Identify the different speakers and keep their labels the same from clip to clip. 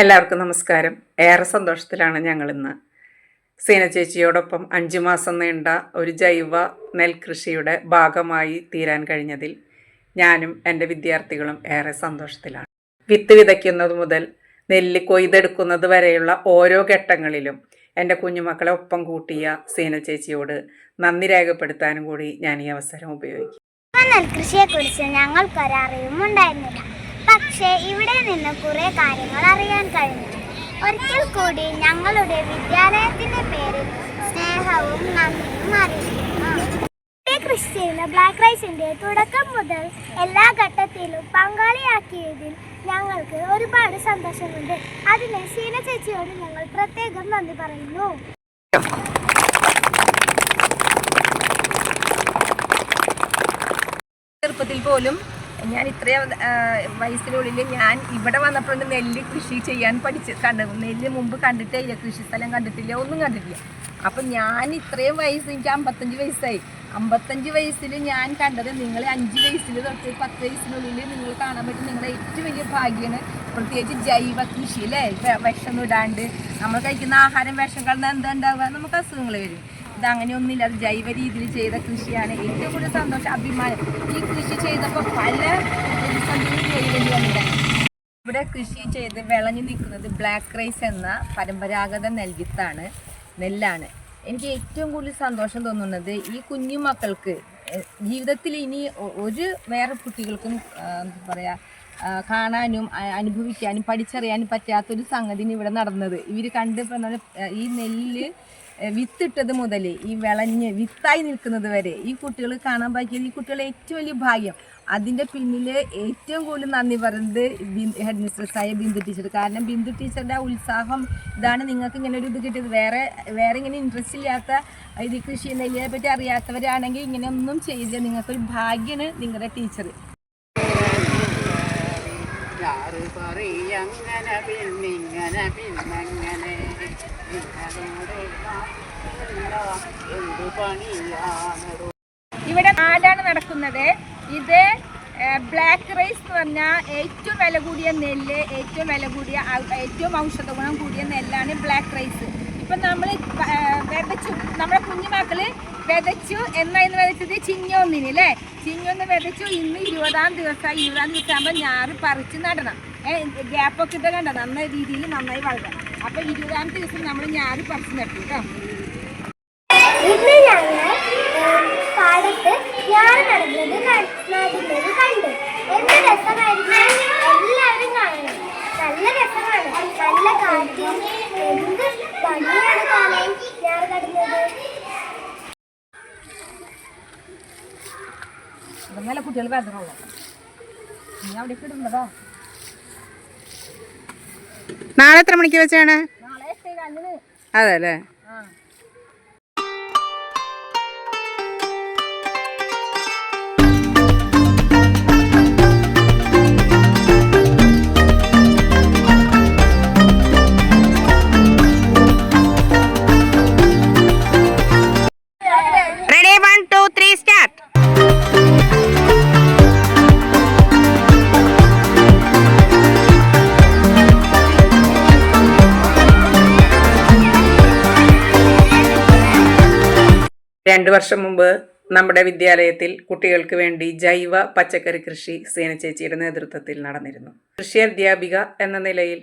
Speaker 1: എല്ലാവർക്കും നമസ്കാരം. ഏറെ സന്തോഷത്തിലാണ് ഞങ്ങളിന്ന്. സീന ചേച്ചിയോടൊപ്പം 5 മാസം നീണ്ട ഒരു ജൈവ നെൽകൃഷിയുടെ ഭാഗമായി തീരാൻ കഴിഞ്ഞതിൽ ഞാനും എൻ്റെ വിദ്യാർത്ഥികളും ഏറെ സന്തോഷത്തിലാണ്. വിത്ത് വിതയ്ക്കുന്നത് മുതൽ നെല്ല് കൊയ്തെടുക്കുന്നത് വരെയുള്ള ഓരോ ഘട്ടങ്ങളിലും എൻ്റെ കുഞ്ഞുമക്കളെ ഒപ്പം കൂട്ടിയ സീന ചേച്ചിയോട് നന്ദി രേഖപ്പെടുത്താനും കൂടി ഞാൻ ഈ അവസരം ഉപയോഗിക്കും.
Speaker 2: നെൽകൃഷിയെക്കുറിച്ച് ഞങ്ങൾക്കൊരറിവും ഉണ്ടായിരുന്നില്ല. പക്ഷേ ഇവിടെ നിന്ന് കുറേ കാര്യങ്ങൾ അറിയാൻ കഴിഞ്ഞു. ഒരിക്കൽ കൂടി ഞങ്ങളുടെ വിദ്യാലയത്തിന്റെ പേരിൽ സ്നേഹവും നന്ദിയും അറിയിക്കുന്നു. കൃഷി ചെയ്യുന്ന ബ്ലാക്ക് റൈസിന്റെ തുടക്കം മുതൽ എല്ലാ ഘട്ടത്തിലും പങ്കാളിയാക്കിയതിൽ ഞങ്ങൾക്ക് ഒരുപാട് സന്തോഷമുണ്ട്. അതിന് സീന ചേച്ചിയോട് ഞങ്ങൾ പ്രത്യേകം നന്ദി പറയുന്നു.
Speaker 3: ചെറുപ്പത്തിൽ പോലും ഞാൻ ഇത്രയും വയസ്സിനുള്ളിൽ ഞാൻ ഇവിടെ വന്നപ്പോഴൊന്നും നെല്ല് കൃഷി ചെയ്യാൻ നെല്ല് മുമ്പ് കണ്ടിട്ടില്ല, കൃഷി സ്ഥലം കണ്ടിട്ടില്ല, ഒന്നും കണ്ടിട്ടില്ല. അപ്പം ഞാൻ ഇത്രയും വയസ്സ്, എനിക്ക് 55 വയസ്സായി. 55 വയസ്സിൽ ഞാൻ കണ്ടത് നിങ്ങൾ 5 വയസ്സിൽ തൊട്ട് 10 വയസ്സിനുള്ളിൽ നിങ്ങൾ കാണാൻ പറ്റും. നിങ്ങളുടെ ഏറ്റവും വലിയ ഭാഗ്യമാണ്. പ്രത്യേകിച്ച് ജൈവ കൃഷി അല്ലേ, വിഷമൊന്നും ഇടാണ്ട് നമ്മൾ കഴിക്കുന്ന ആഹാരം വിഷം കളഞ്ഞാൽ എന്താ ഉണ്ടാവുക? നമുക്ക് അസുഖങ്ങൾ വരും. ഇതങ്ങനെയൊന്നുമില്ല, അത് ജൈവ രീതിയിൽ ചെയ്ത കൃഷിയാണ്. ഏറ്റവും കൂടുതൽ സന്തോഷം, അഭിമാനം. ഈ കൃഷി ചെയ്തപ്പോൾ പല പ്രതിസന്ധികളും നേരിടേണ്ടി വന്നിട്ടുണ്ട്. ഇവിടെ കൃഷി ചെയ്ത് വിളഞ്ഞു നിൽക്കുന്നത് ബ്ലാക്ക് റൈസ് എന്ന പരമ്പരാഗത നെല്ലാണ്. എനിക്ക് ഏറ്റവും കൂടുതൽ സന്തോഷം തോന്നുന്നത് ഈ കുഞ്ഞു മക്കൾക്ക് ജീവിതത്തിൽ ഇനി വേറെ കുട്ടികൾക്കും എന്താ പറയുക, കാണാനും അനുഭവിക്കാനും പഠിച്ചറിയാനും പറ്റാത്തൊരു സംഗതി ഇവിടെ നടന്നത്. ഇവർ ഈ നെല്ല് വിത്തിട്ടത് മുതൽ ഈ വിളഞ്ഞ് വിത്തായി നിൽക്കുന്നത് വരെ ഈ കുട്ടികൾ കാണാൻ പറ്റിയത് ഈ കുട്ടികളെ ഏറ്റവും വലിയ ഭാഗ്യം. അതിൻ്റെ പിന്നിൽ ഏറ്റവും കൂടുതൽ നന്ദി പറയുന്നത് ഹെഡ് മിസ്ട്രസ്സായ ബിന്ദു ടീച്ചർ. കാരണം ബിന്ദു ടീച്ചറുടെ ഉത്സാഹം ഇതാണ് നിങ്ങൾക്ക് ഇങ്ങനെ ഒരു ഇത് കിട്ടിയത്. വേറെ ഇങ്ങനെ ഇൻട്രസ്റ്റ് ഇല്ലാത്ത ഇത് കൃഷി നെല്ലിനെ പറ്റി അറിയാത്തവരാണെങ്കിൽ ഇങ്ങനെയൊന്നും ചെയ്യില്ല. നിങ്ങൾക്കൊരു ഭാഗ്യമാണ് നിങ്ങളുടെ ടീച്ചർ. ഇവിടെ നാടാണ് നടക്കുന്നത്. ഇത് ബ്ലാക്ക് റൈസ് എന്ന് പറഞ്ഞാൽ ഏറ്റവും വില കൂടിയ നെല്ല്, ഏറ്റവും ഔഷധ ഗുണം കൂടിയ നെല്ലാണ് ബ്ലാക്ക് റൈസ്. ഇപ്പം നമ്മൾ വിതച്ചു, നമ്മുടെ കുഞ്ഞുമക്കള് വിതച്ചു. എന്നായിരുന്നു വിതച്ചത്? ചിങ്ങൊന്നിന് അല്ലേ? ചിങ്ങൊന്ന് വിതച്ചു. ഇന്ന് 20-ാം ദിവസമായി. 20-ാം ദിവസമാകുമ്പോൾ ഞാറ് പറിച്ച് നടണം. ഗ്യാപ്പൊക്കെ ഇട്ട് കണ്ട നന്നായി രീതിയിൽ നന്നായി വളരണം. അപ്പം 20-ാം ദിവസം നമ്മൾ ഞാറ് പറിച്ച് നട്ടു കേട്ടോ.
Speaker 2: ഇന്ന് ഞങ്ങൾ പാടത്ത് ഞാൻ നടന്നത് കണ്ടു. എന്ത് രസമായിരുന്നു! എല്ലാവരും കാണണം. നല്ല രസമാണ്, നല്ല കാറ്റ്. എന്ത് ഭംഗിയാണ് കാണാൻ ഞാൻ നടുന്നത്.
Speaker 3: നല്ല കുട്ടികൾ വേദനയുള്ള നീ അവിടെ ഇടുന്നതോ?
Speaker 1: നാളെ എത്ര മണിക്ക് വെച്ചാണ്?
Speaker 3: നാളെ 8:2.
Speaker 1: അതെ അല്ലേ? Ready, 1, 2, 3, start. രണ്ട് വർഷം മുമ്പ് നമ്മുടെ വിദ്യാലയത്തിൽ കുട്ടികൾക്ക് വേണ്ടി ജൈവ പച്ചക്കറി കൃഷി സീന ചേച്ചിയുടെ നേതൃത്വത്തിൽ നടന്നിരുന്നു. കൃഷി അധ്യാപിക എന്ന നിലയിൽ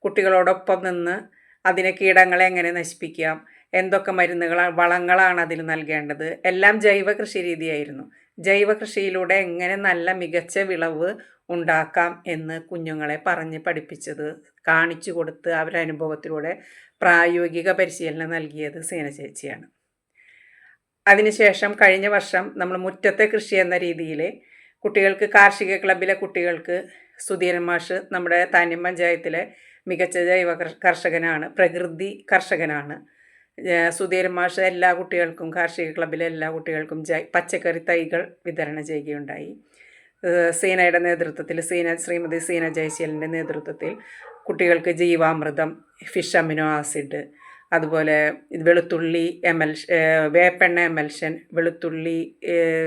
Speaker 1: കുട്ടികളോടൊപ്പം നിന്ന് അതിനെ കീടങ്ങളെ എങ്ങനെ നശിപ്പിക്കാം, എന്തൊക്കെ വളങ്ങളാണ് അതിൽ നൽകേണ്ടത്, എല്ലാം ജൈവ കൃഷി രീതിയായിരുന്നു. ജൈവ കൃഷിയിലൂടെ എങ്ങനെ നല്ല മികച്ച വിളവ് ഉണ്ടാക്കാം എന്ന് കുഞ്ഞുങ്ങളെ പറഞ്ഞ് പഠിപ്പിച്ചത്, കാണിച്ചു കൊടുത്ത് അവരുടെ അനുഭവത്തിലൂടെ പ്രായോഗിക പരിശീലനം നൽകിയത് സീന ചേച്ചിയാണ്. അതിനുശേഷം കഴിഞ്ഞ വർഷം നമ്മൾ മുറ്റത്തെ കൃഷി എന്ന രീതിയിൽ കുട്ടികൾക്ക്, കാർഷിക ക്ലബിലെ കുട്ടികൾക്ക് സുധീരൻ മാഷ് നമ്മുടെ താന്യം പഞ്ചായത്തിലെ മികച്ച ജൈവ കർഷകനാണ്, പ്രകൃതി കർഷകനാണ്. സുധീരൻ മാഷ് എല്ലാ കുട്ടികൾക്കും, കാർഷിക ക്ലബിലെ എല്ലാ കുട്ടികൾക്കും പച്ചക്കറി തൈകൾ വിതരണം ചെയ്യുകയുണ്ടായി. സീനയുടെ നേതൃത്വത്തിൽ, ശ്രീമതി സീന ജയശീലൻ്റെ നേതൃത്വത്തിൽ കുട്ടികൾക്ക് ജീവാമൃതം, ഫിഷ് അമിനോ ആസിഡ്, അതുപോലെ വെളുത്തുള്ളി വേപ്പെണ്ണ എമൽഷൻ, വെളുത്തുള്ളി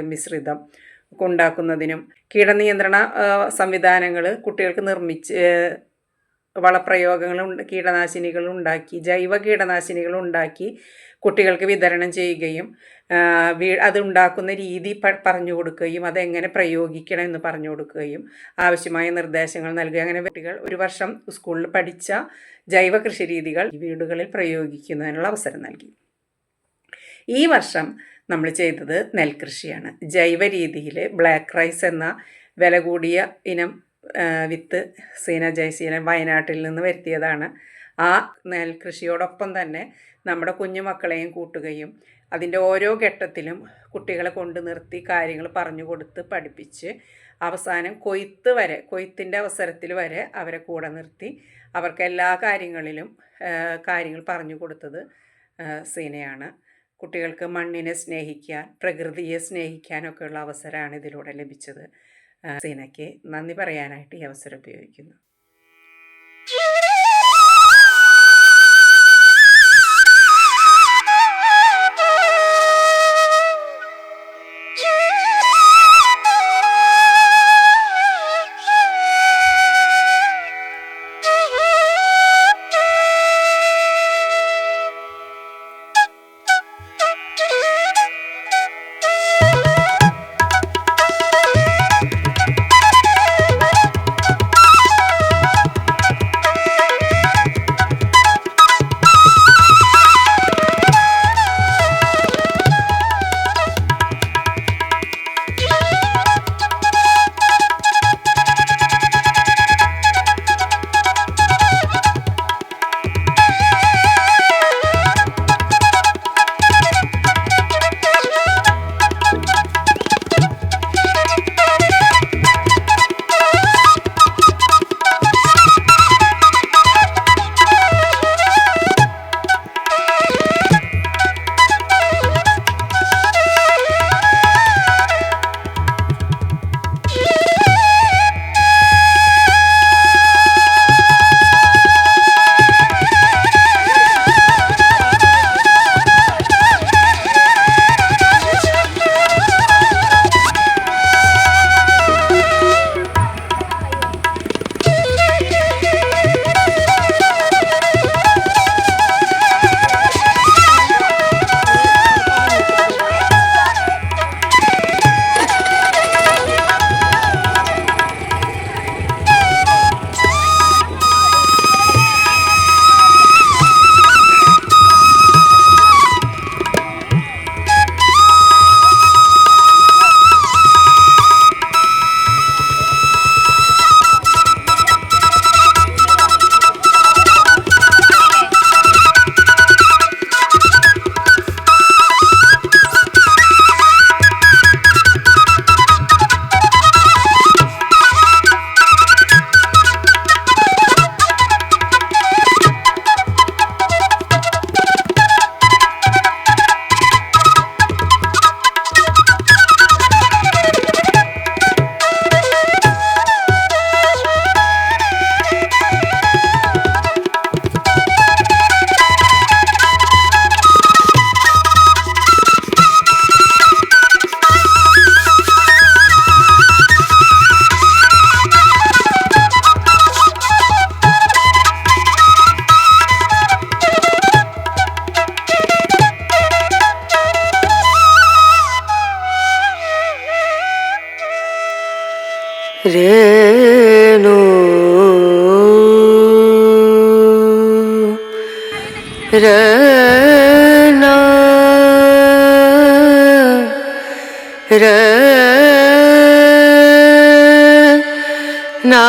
Speaker 1: മിശ്രിതം ഉണ്ടാക്കുന്നതിനും കീടനിയന്ത്രണ സംവിധാനങ്ങൾ കുട്ടികൾക്ക് വളപ്രയോഗങ്ങളും കീടനാശിനികളും ഉണ്ടാക്കി, ജൈവ കീടനാശിനികളും ഉണ്ടാക്കി കുട്ടികൾക്ക് വിതരണം ചെയ്യുകയും അതുണ്ടാക്കുന്ന രീതി പറഞ്ഞു കൊടുക്കുകയും അതെങ്ങനെ പ്രയോഗിക്കണം എന്ന് പറഞ്ഞു കൊടുക്കുകയും ആവശ്യമായ നിർദ്ദേശങ്ങൾ നൽകുക. അങ്ങനെ കുട്ടികൾ ഒരു വർഷം സ്കൂളിൽ പഠിച്ച ജൈവ കൃഷി രീതികൾ വീടുകളിൽ പ്രയോഗിക്കുന്നതിനുള്ള അവസരം നൽകി. ഈ വർഷം നമ്മൾ ചെയ്തത് നെൽകൃഷിയാണ്. ജൈവ രീതിയിൽ ബ്ലാക്ക് റൈസ് എന്ന വില കൂടിയ ഇനം വിത്ത് സീന ജയസീനൻ വയനാട്ടിൽ നിന്ന് വരുത്തിയതാണ്. ആ നെൽകൃഷിയോടൊപ്പം തന്നെ നമ്മുടെ കുഞ്ഞുമക്കളെയും കൂട്ടുകയും അതിൻ്റെ ഓരോ ഘട്ടത്തിലും കുട്ടികളെ കൊണ്ട് നിർത്തി കാര്യങ്ങൾ പറഞ്ഞു കൊടുത്ത് പഠിപ്പിച്ച് അവസാനം കൊയ്ത്തിൻ്റെ അവസരത്തിൽ വരെ അവരെ കൂടെ നിർത്തി അവർക്ക് എല്ലാ കാര്യങ്ങൾ പറഞ്ഞു കൊടുത്തത് സീനയാണ്. കുട്ടികൾക്ക് മണ്ണിനെ സ്നേഹിക്കാൻ, പ്രകൃതിയെ സ്നേഹിക്കാനൊക്കെയുള്ള അവസരമാണ് ഇതിലൂടെ ലഭിച്ചത്. സീനയ്ക്ക് നന്ദി പറയാനായിട്ട് ഈ അവസരം ഉപയോഗിക്കുന്നു.
Speaker 4: रेणु रना रना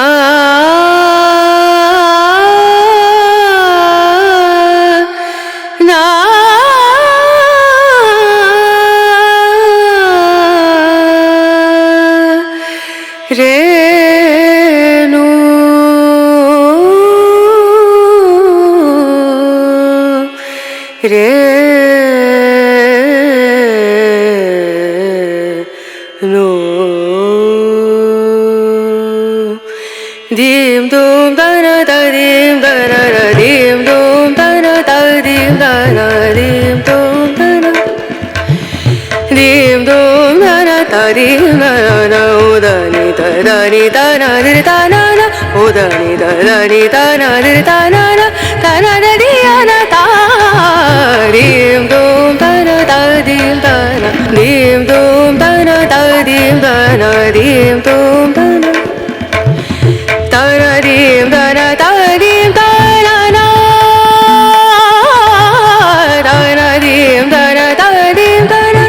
Speaker 4: ना Renu Renu dim dum dana da dim dana da dim dum dana da dim dana dim dum dana dim dum dana da dim dana da ni da ni da na di da na na దని దని తనది తనన తనది అనత dim dum tana tadim tana dim dum tana tadim tana dim dum tana tana dim tana tadim tana na tana dim tana tadim tana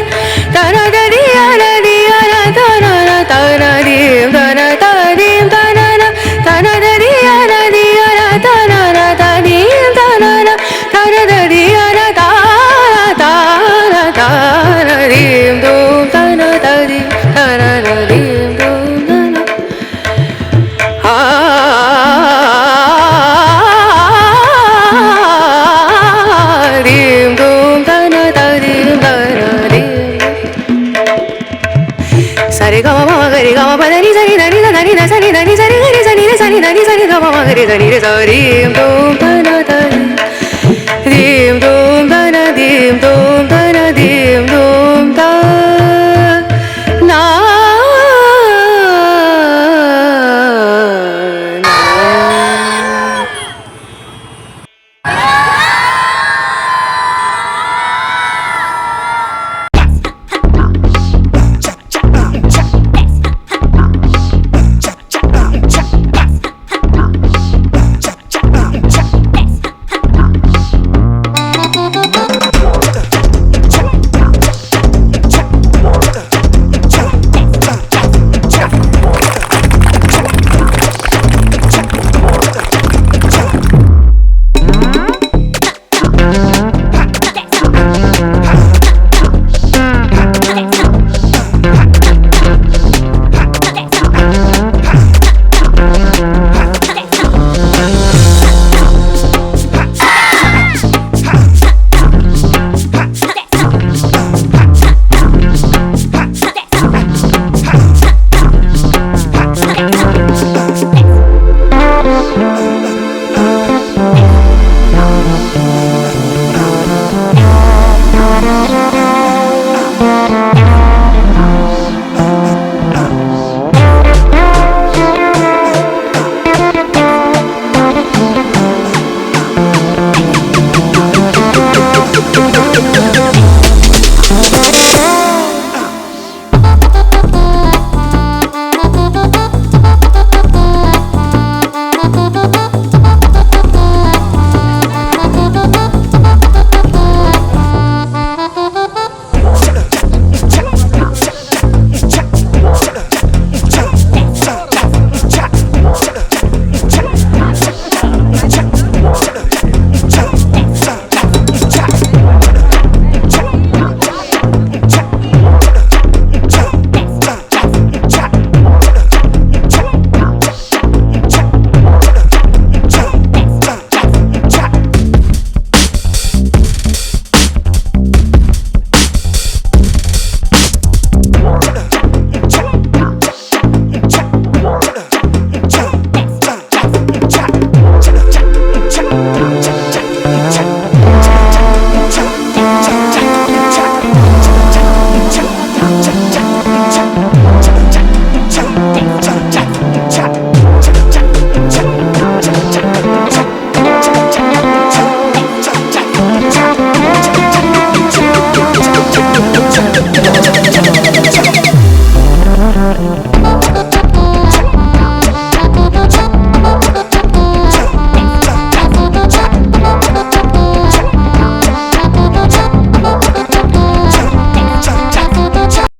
Speaker 4: tana tana diana tana tana dim tana tadim tana tana diana diana tana tadim tana tana diana tana dim dum tana tadim tana dim dum tana dim dum tana tadim tana dim sare ga ma ga re ga ma pa ni sa ni da ni da ni da sa ni da ni sa ni ga ni sa ni da sa ni da ni sa ni da ma ga re sa ni re sa dim dum